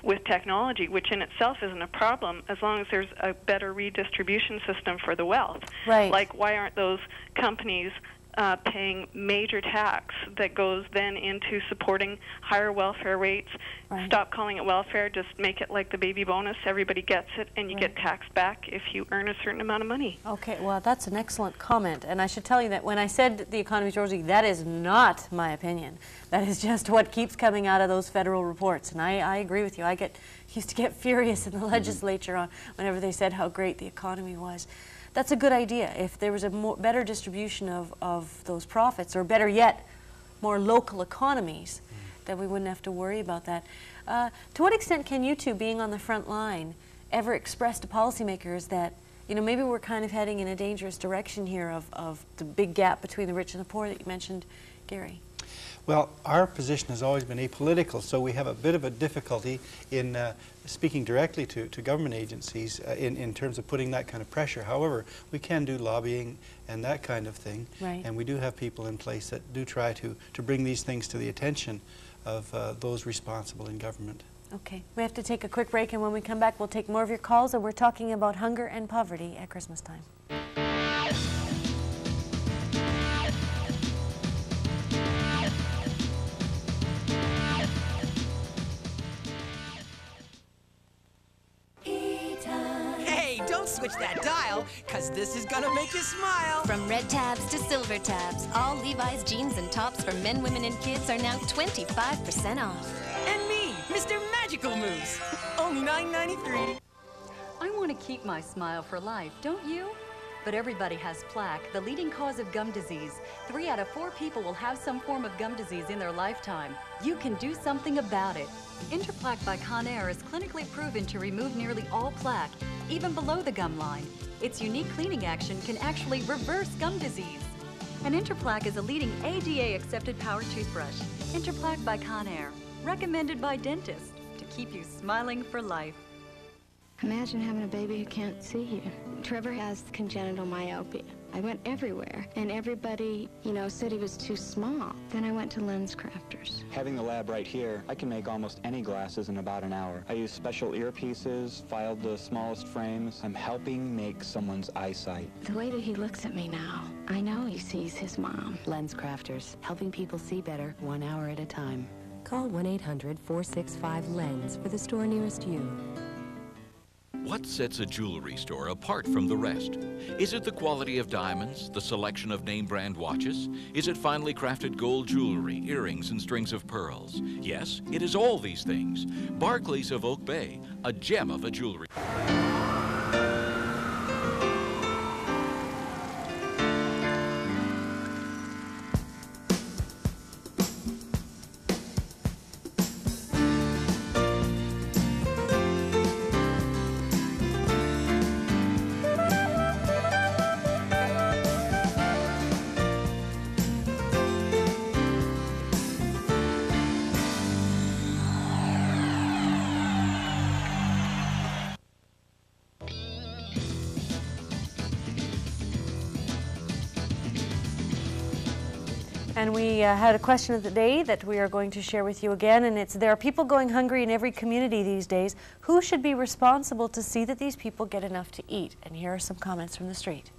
with technology, which in itself isn't a problem as long as there's a better redistribution system for the wealth. Right. Like, why aren't those companies paying major tax that goes then into supporting higher welfare rates? Right. Stop calling it welfare, just make it like the baby bonus. Everybody gets it, and you get taxed back if you earn a certain amount of money. Okay, well, that's an excellent comment. And I should tell you that when I said the economy's rosy, that is not my opinion. That is just what keeps coming out of those federal reports. And I agree with you. I used to get furious in the legislature whenever they said how great the economy was. That's a good idea. If there was a better distribution of those profits, or better yet, more local economies, then we wouldn't have to worry about that. To what extent can you two, being on the front line, ever express to policymakers that, you know, maybe we're kind of heading in a dangerous direction here of the big gap between the rich and the poor that you mentioned, Gary? Well, our position has always been apolitical, so we have a bit of a difficulty in speaking directly to government agencies in terms of putting that kind of pressure. However, we can do lobbying and that kind of thing, and we do have people in place that do try to bring these things to the attention of those responsible in government. Okay, we have to take a quick break, and when we come back, we'll take more of your calls, and we're talking about hunger and poverty at Christmas time. Switch that dial, cause this is gonna make you smile. From red tabs to silver tabs, all Levi's jeans and tops for men, women, and kids are now 25% off. And me, Mr. Magical Moose, only $9.93. I want to keep my smile for life, don't you? But everybody has plaque, the leading cause of gum disease. 3 out of 4 people will have some form of gum disease in their lifetime. You can do something about it. Interplaque by Conair is clinically proven to remove nearly all plaque, even below the gum line. Its unique cleaning action can actually reverse gum disease. And Interplaque is a leading ADA-accepted power toothbrush. Interplaque by Conair, recommended by dentists to keep you smiling for life. Imagine having a baby who can't see you. Trevor has congenital myopia. I went everywhere, and everybody, said he was too small. Then I went to Lens Crafters. Having the lab right here, I can make almost any glasses in about an hour. I use special earpieces, filed the smallest frames. I'm helping make someone's eyesight. The way that he looks at me now, I know he sees his mom. Lens Crafters, helping people see better 1 hour at a time. Call 1-800-465-LENS for the store nearest you. What sets a jewelry store apart from the rest? Is it the quality of diamonds, the selection of name brand watches? Is it finely crafted gold jewelry, earrings, and strings of pearls? Yes, it is all these things. Barclays of Oak Bay, a gem of a jewelry. And we had a question of the day that we are going to share with you again, and it's, there are people going hungry in every community these days. Who should be responsible to see that these people get enough to eat? And here are some comments from the street.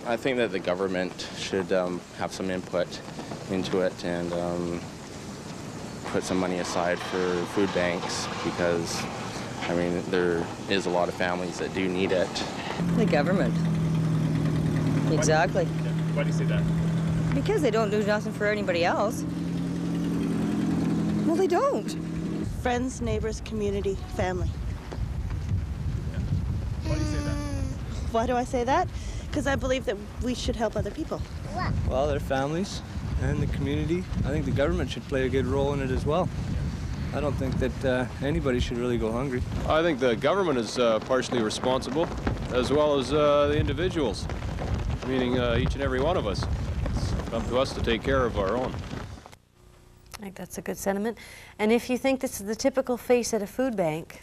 I think that the government should have some input into it and put some money aside for food banks because, I mean, there is a lot of families that do need it. The government. Exactly. Why do you say that? Because they don't do nothing for anybody else. Well, they don't. Friends, neighbors, community, family. Yeah. Why do you say that? Why do I say that? Because I believe that we should help other people. Well, their families and the community. I think the government should play a good role in it as well. I don't think that anybody should really go hungry. I think the government is partially responsible, as well as the individuals, meaning each and every one of us. It's up to us to take care of our own. I think that's a good sentiment. And if you think this is the typical face at a food bank,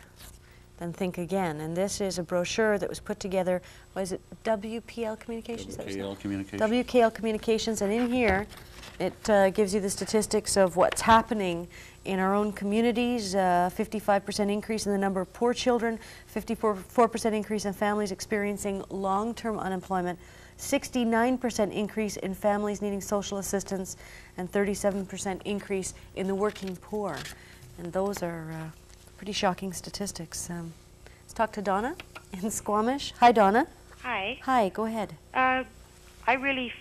then think again. And this is a brochure that was put together, was it WPL Communications? WKL Communications. WKL Communications, and in here it gives you the statistics of what's happening in our own communities. 55% increase in the number of poor children, 54% increase in families experiencing long-term unemployment, 69% increase in families needing social assistance, and 37% increase in the working poor. And those are pretty shocking statistics. Let's talk to Donna in Squamish. Hi, Donna. Hi. Hi, go ahead. I really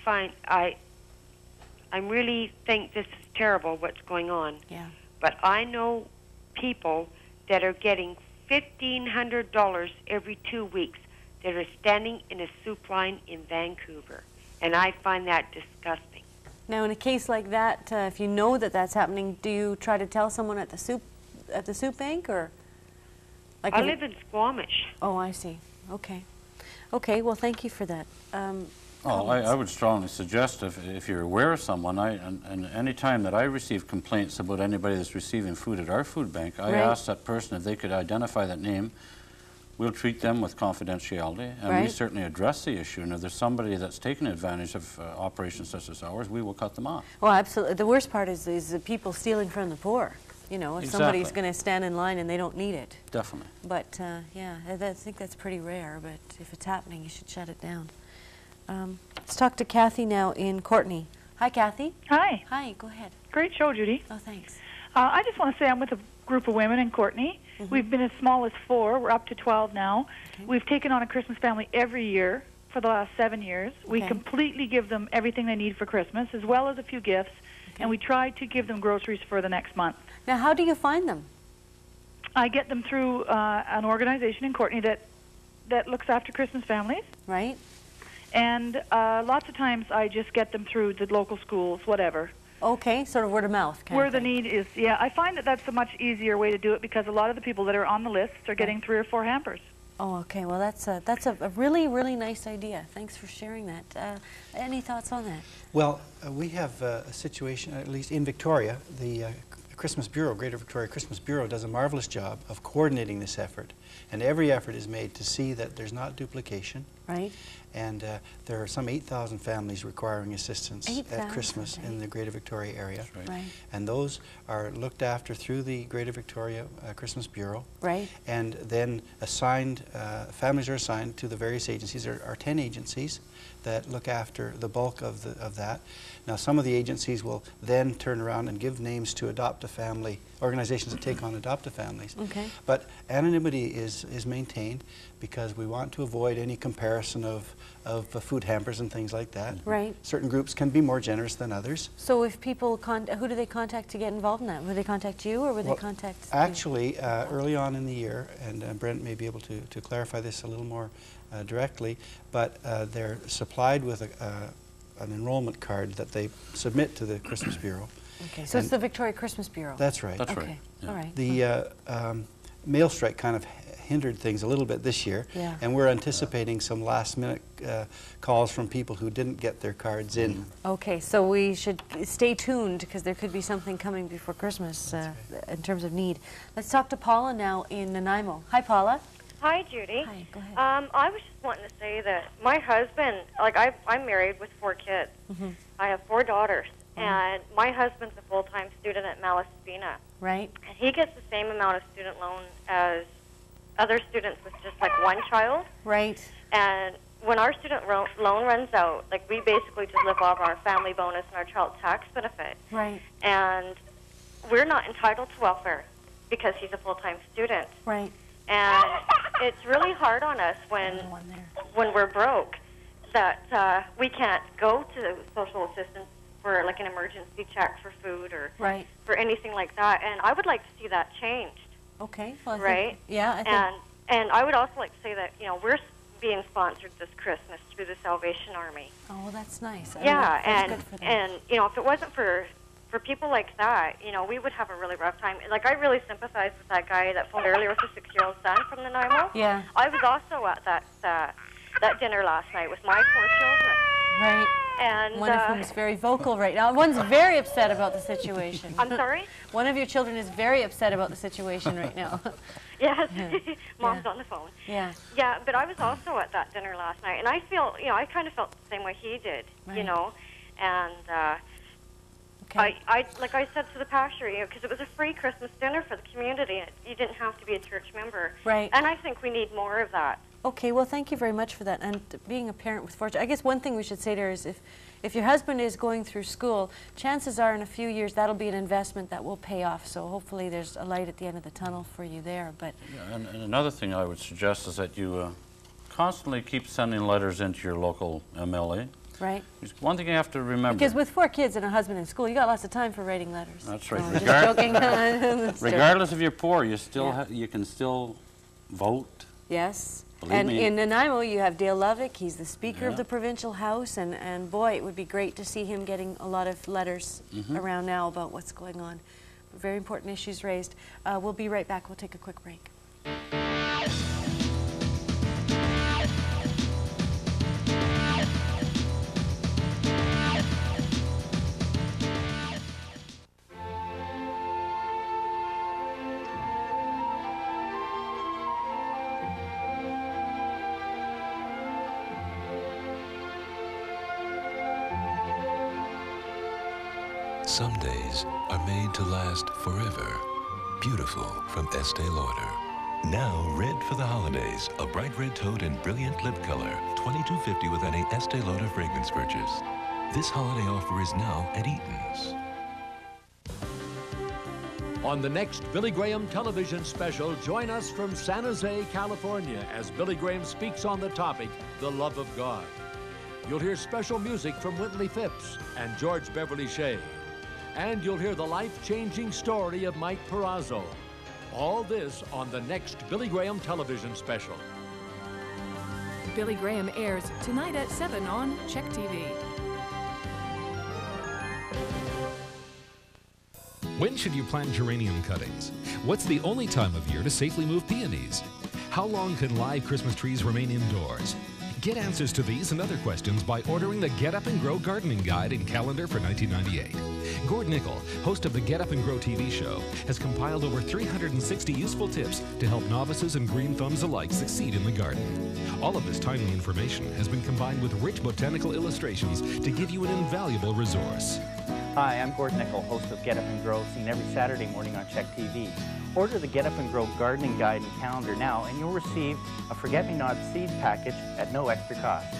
really think this is terrible what's going on. Yeah. But I know people that are getting $1,500 every 2 weeks that are standing in a soup line in Vancouver, and I find that disgusting. Now, in a case like that, if you know that that's happening, do you try to tell someone at the soup bank, or? Like I live in Squamish. Oh, I see. Okay. Okay. Well, thank you for that. I would strongly suggest if you're aware of someone, and any time that I receive complaints about anybody that's receiving food at our food bank, I ask that person if they could identify that name. We'll treat them with confidentiality, and we certainly address the issue. And if there's somebody that's taking advantage of operations such as ours, we will cut them off. Well, absolutely. The worst part is the people stealing from the poor. You know, if somebody's going to stand in line and they don't need it. Definitely. But, yeah, I think that's pretty rare, but if it's happening, you should shut it down. Let's talk to Kathy now in Courtenay. Hi, Kathy. Hi. Hi, go ahead. Great show, Judy. Oh, thanks. I just want to say I'm with a group of women in Courtenay. We've been as small as 4. We're up to 12 now. Okay. We've taken on a Christmas family every year for the last 7 years. We completely give them everything they need for Christmas, as well as a few gifts, and we try to give them groceries for the next month. Now, how do you find them? I get them through an organization in Courtenay that looks after Christmas families. Right. And lots of times I just get them through the local schools, whatever. Okay, sort of word of mouth. Where the need is, yeah. I find that that's a much easier way to do it because a lot of the people that are on the list are getting 3 or 4 hampers. Oh, okay. Well, that's a really, really nice idea. Thanks for sharing that. Any thoughts on that? Well, we have a situation, at least in Victoria, the Christmas Bureau, Greater Victoria Christmas Bureau, does a marvelous job of coordinating this effort. And every effort is made to see that there's not duplication. Right. And there are some 8,000 families requiring assistance at Christmas in the Greater Victoria area. Right. And those are looked after through the Greater Victoria Christmas Bureau. Right. And then assigned, families are assigned to the various agencies. There are 10 agencies that look after the bulk of that. Now, some of the agencies will then turn around and give names to adopt-a-family organizations that take on adopt-a families. Okay. But anonymity is maintained because we want to avoid any comparison of food hampers and things like that. Right. Certain groups can be more generous than others. So if people, who do they contact to get involved in that? Would they contact you, or would they contact? Actually, early on in the year, and Brent may be able to clarify this a little more directly, but they're supplied with an enrollment card that they submit to the Christmas Bureau. Okay, so it's the Victoria Christmas Bureau. That's right. That's okay. right. Yeah. All right. The mail strike kind of hindered things a little bit this year, and we're anticipating some last-minute calls from people who didn't get their cards in. Okay, so we should stay tuned because there could be something coming before Christmas in terms of need. Let's talk to Paula now in Nanaimo. Hi, Paula. Hi, Judy. Hi, go ahead. I was just wanting to say that my husband, like I'm married with 4 kids. I have 4 daughters, and my husband's a full-time student at Malaspina. Right. And he gets the same amount of student loan as other students with just like 1 child. Right. And when our student loan runs out, like we basically just live off our family bonus and our child tax benefit. Right. And we're not entitled to welfare because he's a full-time student. Right. And it's really hard on us when we're broke that we can't go to social assistance for like an emergency check for food or for anything like that. And I would like to see that changed. Okay. Well, Right? I think And I would also like to say that, you know, we're being sponsored this Christmas through the Salvation Army. Oh, well, that's nice. Yeah, that's good for them. and you know, if it wasn't for people like that, you know, we would have a really rough time. Like, I really sympathize with that guy that phoned earlier with his 6-year-old son from Nanaimo. Yeah. I was also at that dinner last night with my 4 children. Right. And one of whom is very vocal right now. One's very upset about the situation. I'm sorry? One of your children is very upset about the situation right now. Yes. Mom's on the phone. Yeah. Yeah, but I was also at that dinner last night, and I feel, you know, I kind of felt the same way he did, you know, and I like I said to the pastor, you know, because it was a free Christmas dinner for the community. You didn't have to be a church member. Right. And I think we need more of that. Okay, well, thank you very much for that. And being a parent with 4 children, I guess one thing we should say to her is if your husband is going through school, chances are in a few years that'll be an investment that will pay off. So hopefully there's a light at the end of the tunnel for you there. But yeah, and another thing I would suggest is that you constantly keep sending letters into your local MLA. Right. One thing you have to remember. Because with 4 kids and a husband in school, you got lots of time for writing letters. That's right. No, just joking. Regardless if you're poor, you still you can still vote. Yes. Believe and me. in Nanaimo, you have Dale Lovick. He's the Speaker of the Provincial House, and boy, it would be great to see him getting a lot of letters around now about what's going on. Very important issues raised. We'll be right back. We'll take a quick break. Some days are made to last forever. Beautiful from Estee Lauder. Now red for the holidays. A bright red toad in brilliant lip color. $22.50 with any Estee Lauder fragrance purchase. This holiday offer is now at Eaton's. On the next Billy Graham television special, join us from San Jose, California, as Billy Graham speaks on the topic, the love of God. You'll hear special music from Whitley Phipps and George Beverly Shea. And you'll hear the life-changing story of Mike Perazzo. All this on the next Billy Graham television special. Billy Graham airs tonight at 7 on Check TV. When should you plant geranium cuttings? What's the only time of year to safely move peonies? How long can live Christmas trees remain indoors? Get answers to these and other questions by ordering the Get Up and Grow Gardening Guide and Calendar for 1998. Gord Nickel, host of the Get Up and Grow TV show, has compiled over 360 useful tips to help novices and green thumbs alike succeed in the garden. All of this timely information has been combined with rich botanical illustrations to give you an invaluable resource. Hi, I'm Gord Nickel, host of Get Up and Grow, seen every Saturday morning on Check TV. Order the Get Up and Grow Gardening Guide and Calendar now, and you'll receive a Forget-Me-Not seed package at no extra cost.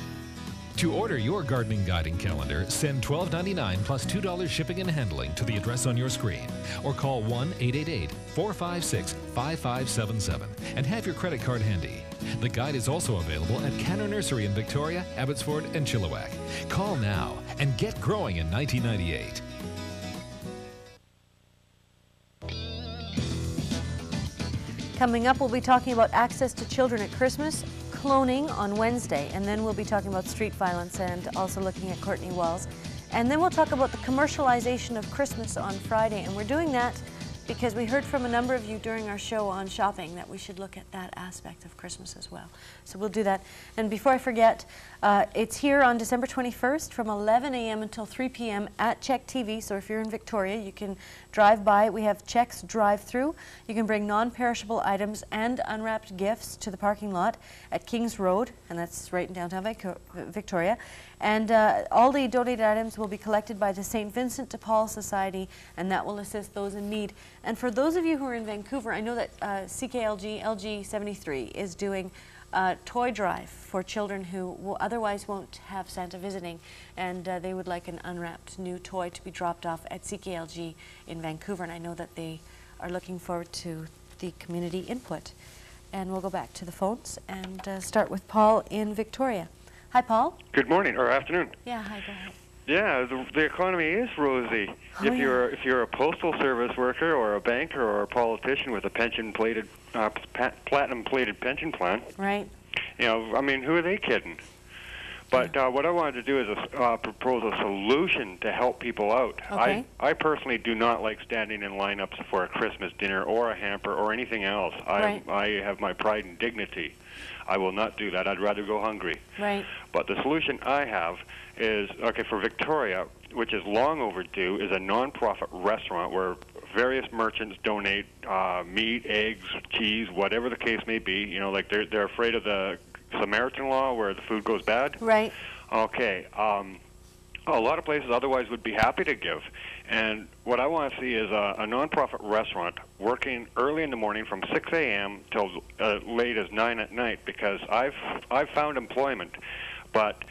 To order your gardening guide and calendar, send $12.99 plus $2 shipping and handling to the address on your screen, or call 1-888-456-5577 and have your credit card handy. The guide is also available at Canner Nursery in Victoria, Abbotsford, and Chilliwack. Call now and get growing in 1998. Coming up, we'll be talking about access to children at Christmas, cloning on Wednesday, and then we'll be talking about street violence and also looking at Courtney Wells. And then we'll talk about the commercialization of Christmas on Friday, and we're doing that because we heard from a number of you during our show on shopping that we should look at that aspect of Christmas as well. So we'll do that. And before I forget, it's here on December 21st from 11 a.m. until 3 p.m. at Check TV. So if you're in Victoria, you can drive by. We have Check's drive-through. You can bring non-perishable items and unwrapped gifts to the parking lot at Kings Road, and that's right in downtown Victoria. And all the donated items will be collected by the St. Vincent de Paul Society, and that will assist those in need. And for those of you who are in Vancouver, I know that CKLG, LG 73 is doing a toy drive for children who otherwise won't have Santa visiting, and they would like an unwrapped new toy to be dropped off at CKLG in Vancouver, and I know that they are looking forward to the community input. And we'll go back to the phones and start with Paul in Victoria. Hi, Paul. Good morning or afternoon. Yeah, hi, go ahead. Yeah, the economy is rosy. Oh, if you're a postal service worker or a banker or a politician with a pension-plated, platinum-plated pension plan, right? You know, I mean, who are they kidding? But what I wanted to do is propose a solution to help people out. Okay. I personally do not like standing in lineups for a Christmas dinner or a hamper or anything else. Right. I have my pride and dignity. I will not do that. I'd rather go hungry. Right. But the solution I have is, okay, for Victoria, which is long overdue, is a non-profit restaurant where various merchants donate meat, eggs, cheese, whatever the case may be. You know, like they're afraid of the Samaritan law where the food goes bad. Right. Okay. A lot of places otherwise would be happy to give. And what I want to see is a non-profit restaurant working early in the morning from 6 a.m. till late as 9 at night, because I've found employment. But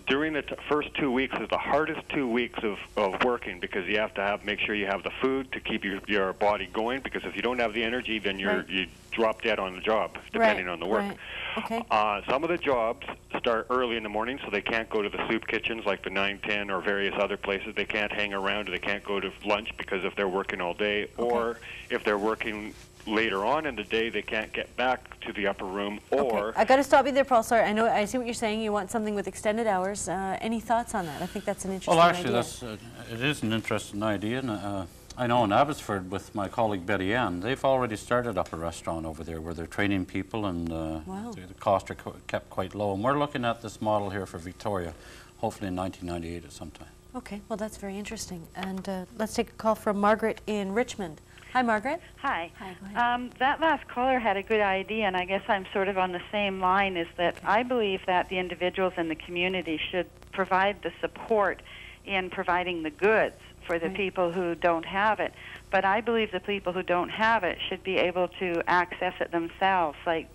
during the first 2 weeks is the hardest 2 weeks of working, because you have to make sure you have the food to keep your body going, because if you don't have the energy, then you drop dead on the job, depending on the work. Right. Okay. Some of the jobs start early in the morning, so they can't go to the soup kitchens like the 910 or various other places. They can't hang around, or they can't go to lunch because if they're working all day, or if they're working later on in the day, they can't get back to the upper room, or... Okay. I got to stop you there, Paul. Sorry, I see what you're saying. You want something with extended hours. Any thoughts on that? I think that's an interesting idea. Well, actually, it is an interesting idea. And, I know in Abbotsford with my colleague Betty Ann, they've already started up a restaurant over there where they're training people, and the costs are kept quite low. And we're looking at this model here for Victoria, hopefully in 1998 at some time. Okay, well, that's very interesting. And let's take a call from Margaret in Richmond. Hi, Margaret. Hi. Hi, go ahead. That last caller had a good idea, and I guess I'm sort of on the same line, is that I believe that the individuals in the community should provide the support in providing the goods for the people who don't have it. But I believe the people who don't have it should be able to access it themselves. Like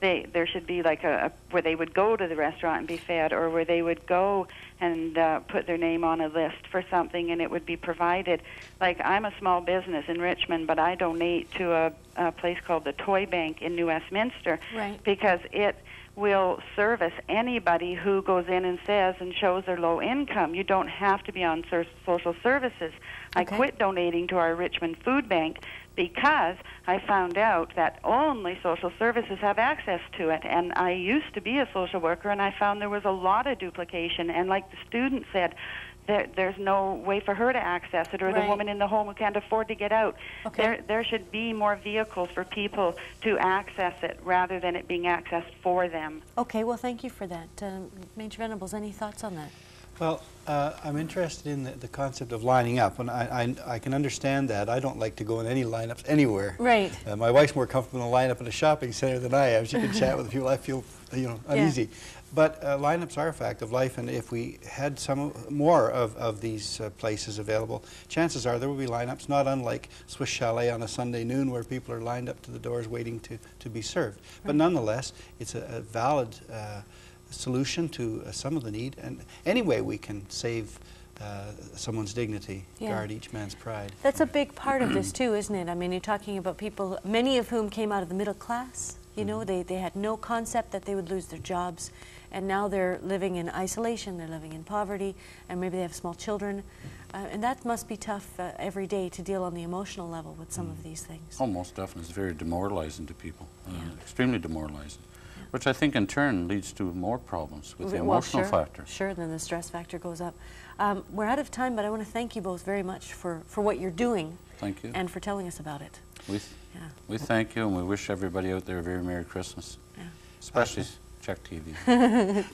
there should be like where they would go to the restaurant and be fed, or where they would go and put their name on a list for something and it would be provided. Like, I'm a small business in Richmond, but I donate to a place called the Toy Bank in New Westminster, because it will service anybody who goes in and says and shows their low income. You don't have to be on social services. I quit donating to our Richmond food bank because I found out that only social services have access to it. And I used to be a social worker, and I found there was a lot of duplication. And like the student said, there's no way for her to access it, or the woman in the home who can't afford to get out. There should be more vehicles for people to access it rather than it being accessed for them. Okay, well, thank you for that. Major Venables, any thoughts on that? Well, I'm interested in the concept of lining up, and I can understand that. I don't like to go in any lineups anywhere. Right. My wife's more comfortable in a lineup in a shopping center than I am. She can chat with the people. I feel, uneasy. But lineups are a fact of life, and if we had some more of these places available, chances are there will be lineups, not unlike Swiss Chalet on a Sunday noon where people are lined up to the doors waiting to be served. But nonetheless, it's a valid solution to some of the need, and any way we can save someone's dignity, guard each man's pride. That's a big part of this too, isn't it? I mean, you're talking about people, many of whom came out of the middle class. You know, they had no concept that they would lose their jobs, and now they're living in isolation, they're living in poverty, and maybe they have small children. And that must be tough every day to deal on the emotional level with some of these things. Oh, most definitely. It's very demoralizing to people, extremely demoralizing. Which I think in turn leads to more problems with the emotional factor. Sure, then the stress factor goes up. We're out of time, but I want to thank you both very much for what you're doing. Thank you. And for telling us about it. We thank you, and we wish everybody out there a very Merry Christmas. Especially Check TV.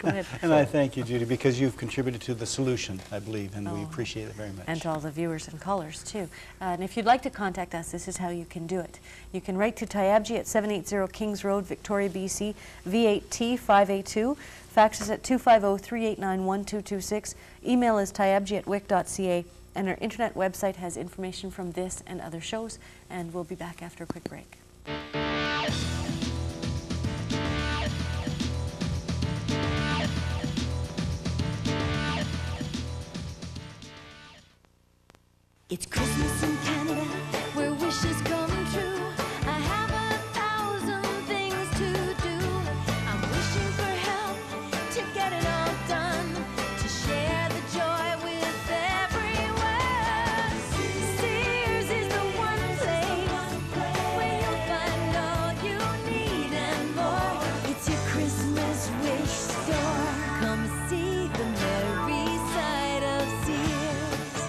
Go ahead. And I thank you, Judy, because you've contributed to the solution, I believe, and we appreciate it very much. And to all the viewers and callers, too. And if you'd like to contact us, this is how you can do it. You can write to Tyabji at 780 Kings Road, Victoria, BC, V8T 582. Fax us at 250-389-1226. Email is tyabji@wic.ca. And our internet website has information from this and other shows. And we'll be back after a quick break. It's Christmas in Canada, where wishes come true. I have 1,000 things to do. I'm wishing for help to get it all done, to share the joy with everyone. Sears is the one place where you'll find all you need and more. It's your Christmas wish store. Come see the merry side of Sears.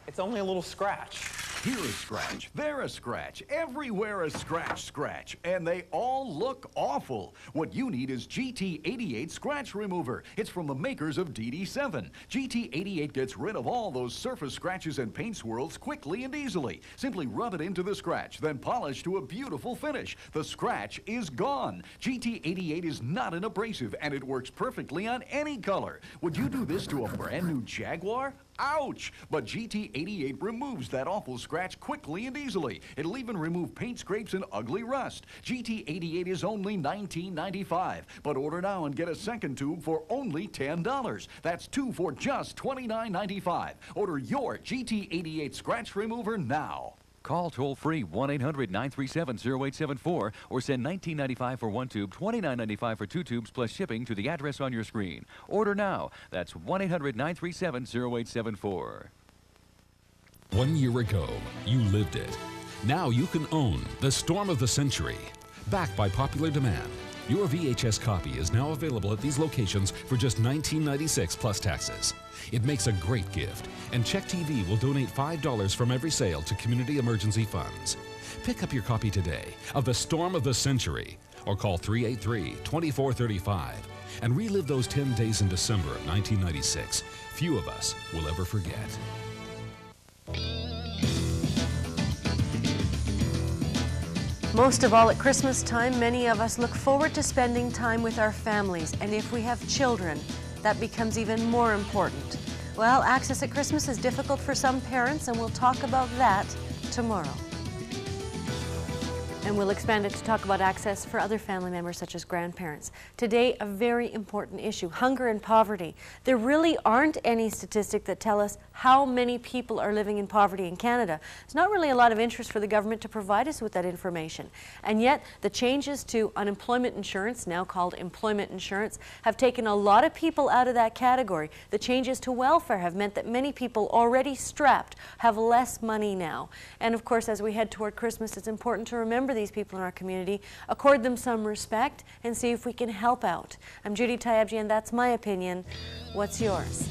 It's only a little scratch. Here a scratch, there a scratch, everywhere a scratch, and they all look awful. What you need is GT88 Scratch Remover. It's from the makers of DD7. GT88 gets rid of all those surface scratches and paint swirls quickly and easily. Simply rub it into the scratch, then polish to a beautiful finish. The scratch is gone. GT88 is not an abrasive, and it works perfectly on any color. Would you do this to a brand new Jaguar? Ouch! But GT88 removes that awful scratch quickly and easily. It'll even remove paint scrapes and ugly rust. GT88 is only $19.95. But order now and get a second tube for only $10. That's two for just $29.95. Order your GT88 scratch remover now. Call toll-free 1-800-937-0874 or send $19.95 for one tube, $29.95 for two tubes plus shipping to the address on your screen. Order now. That's 1-800-937-0874. 1 year ago, you lived it. Now you can own The Storm of the Century. Backed by popular demand, your VHS copy is now available at these locations for just $19.96 plus taxes. It makes a great gift, and Check TV will donate $5 from every sale to community emergency funds. Pick up your copy today of The Storm of the Century, or call 383-2435 and relive those 10 days in December of 1996. Few of us will ever forget. Most of all at Christmas time, many of us look forward to spending time with our families, and if we have children, that becomes even more important. Well, access at Christmas is difficult for some parents, and we'll talk about that tomorrow. And we'll expand it to talk about access for other family members such as grandparents. Today, a very important issue, hunger and poverty. There really aren't any statistics that tell us how many people are living in poverty in Canada. There's not really a lot of interest for the government to provide us with that information. And yet, the changes to unemployment insurance, now called employment insurance, have taken a lot of people out of that category. The changes to welfare have meant that many people already strapped have less money now. And of course, as we head toward Christmas, it's important to remember these people in our community, accord them some respect, and see if we can help out. I'm Judy Tyabji, and that's my opinion. What's yours?